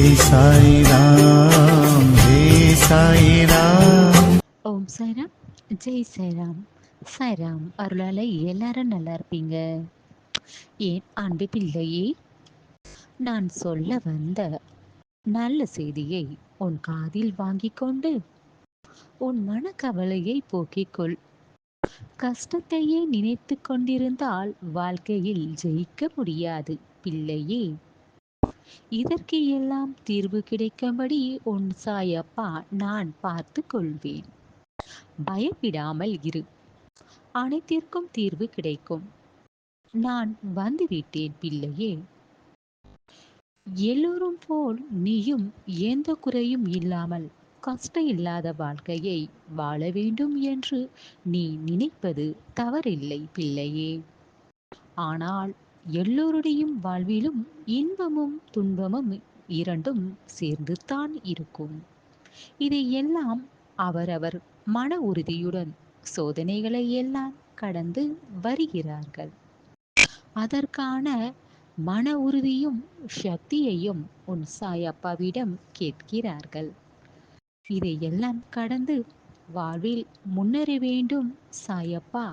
சாய்ராம். ஓம் சாய்ராம். ஜெய் சாய்ராம். சாய்ராம் அருளால எல்லாரும் நல்லா இருப்பீங்க. ஏன் அன்பு பிள்ளையே, நான் சொல்ல வந்த நல்ல செய்தியை உன் காதில் வாங்கிக் கொண்டு உன் மனக்கவலையை போக்கிக்கொள். கஷ்டத்தையே நினைத்து கொண்டிருந்தால் வாழ்க்கையில் ஜெயிக்க முடியாது பிள்ளையே. இதற்கு எல்லாம் தீர்வு கிடைக்கும்படி உன் சாயப்பா நான் பார்த்து கொள்வேன். பயப்படாமல் இரு, அனைத்திற்கும் தீர்வு கிடைக்கும். நான் வந்துவிட்டேன் பிள்ளையே. எல்லோரும் போல் நீயும் எந்த குறையும் இல்லாமல் கஷ்டம் இல்லாத வாழ்க்கையை வாழ வேண்டும் என்று நீ நினைப்பது தவறில்லை பிள்ளையே. ஆனால் எல்லோருடைய வாழ்விலும் இன்பமும் துன்பமும் இரண்டும் சேர்ந்துதான் இருக்கும். இதையெல்லாம் அவரவர் மன உறுதியுடன் சோதனைகளை எல்லாம் கடந்து வருகிறார்கள். அதற்கான மன உறுதியும் சக்தியையும் உன் சாயப்பாவிடம் கேட்கிறார்கள். இதையெல்லாம் கடந்து வாழ்வில் முன்னேற வேண்டும் சாயப்பா,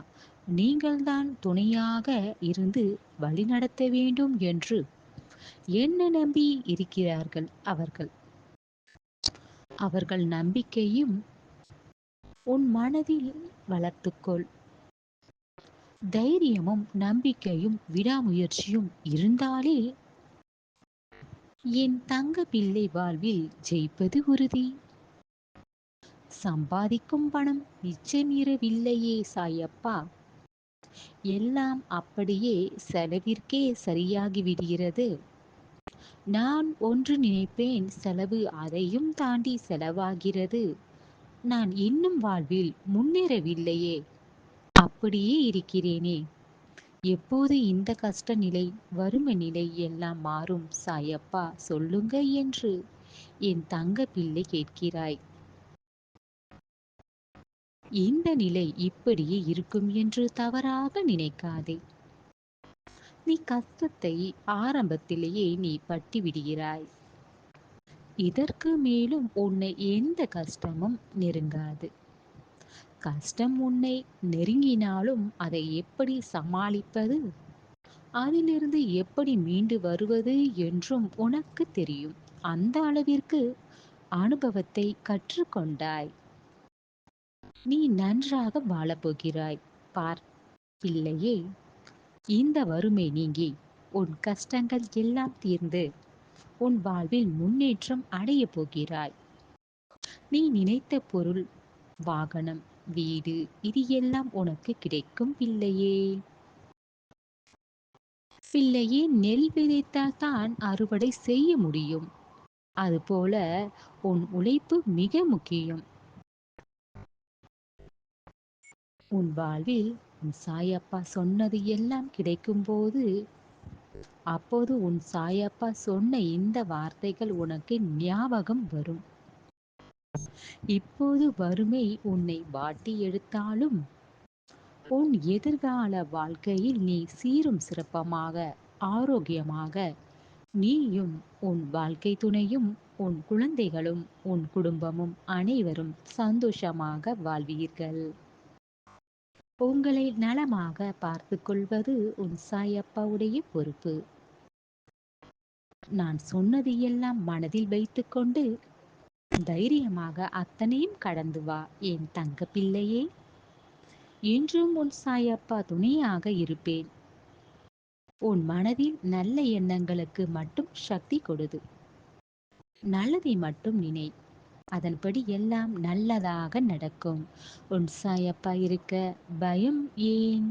நீங்கள்தான் துணையாக இருந்து வழிநடத்த வேண்டும் என்று என்ன நம்பி இருக்கிறார்கள் அவர்கள். அவர்கள் நம்பிக்கையும் உன் மனதில் வளர்த்துக்கொள். தைரியமும் நம்பிக்கையும் விடாமுயற்சியும் இருந்தாலே என் தங்க பிள்ளை வாழ்வில் ஜெயிப்பது உறுதி. சம்பாதிக்கும் பணம் மிச்சம் இரவில்லையே சாயப்பா, எல்லாம் அப்படியே செலவிற்கே சரியாகி விடுகிறது. நான் ஒன்று நினைப்பேன், செலவு அதையும் தாண்டி செலவாகிறது. நான் இன்னும் வாழ்வில் முன்னேறவில்லையே, அப்படியே இருக்கிறேனே. எப்போது இந்த கஷ்ட நிலை வறுமை நிலை எல்லாம் மாறும் சாயப்பா சொல்லுங்க என்று என் தங்க பிள்ளை கேட்கிறாய். இந்த நிலை இப்படியே இருக்கும் என்று தவறாக நினைக்காதே. நீ கஷ்டத்தை ஆரம்பத்திலேயே நீ பட்டி விடுகிறாய். இதற்கு மேலும் உன்னை எந்த கஷ்டமும் நெருங்காது. கஷ்டம் உன்னை நெருங்கினாலும் அதை எப்படி சமாளிப்பது, அதிலிருந்து எப்படி மீண்டு வருவது என்றும் உனக்கு தெரியும். அந்த அளவிற்கு அனுபவத்தை கற்றுக்கொண்டாய். நீ நன்றாக வாழப்போகிறாய். பார் பிள்ளையே, இந்த வறுமை நீங்கி உன் கஷ்டங்கள் எல்லாம் தீர்ந்து உன் வாழ்வில் முன்னேற்றம் அடைய போகிறாய். நீ நினைத்த பொருள், வாகனம், வீடு இது எல்லாம் உனக்கு கிடைக்கும் பிள்ளையே. பிள்ளையே, நெல் விதைத்தால் தான் அறுவடை செய்ய முடியும். அதுபோல உன் உழைப்பு மிக முக்கியம். உன் வாழ்வில் உன் சாயப்பா சொன்னது எல்லாம் கிடைக்கும்போது, அப்போது உன் சாயப்பா சொன்ன இந்த வார்த்தைகள் உனக்கு ஞாபகம் வரும். இப்போது வறுமை உன்னை வாட்டி எடுத்தாலும் உன் எதிர்கால வாழ்க்கையில் நீ சீரும் சிறப்பமாக ஆரோக்கியமாக நீயும் உன் வாழ்க்கை துணையும் உன் குழந்தைகளும் உன் குடும்பமும் அனைவரும் சந்தோஷமாக வாழ்வீர்கள். உங்களை நலமாக பார்த்து கொள்வது உன் சாயப்பாவுடைய பொறுப்பு. நான் சொன்னது எல்லாம் மனதில் வைத்துக்கொண்டு தைரியமாக அத்தனையும் கடந்து வா என் தங்க பிள்ளையே. என்றும் உன் சாயப்பா துணையாக இருப்பேன். உன் மனதில் நல்ல எண்ணங்களுக்கு மட்டும் சக்தி கொடுது. நல்லதை மட்டும் நினை, அதன்படி எல்லாம் நல்லதாக நடக்கும். உன் சாயப்பா இருக்க பயம் ஏன்?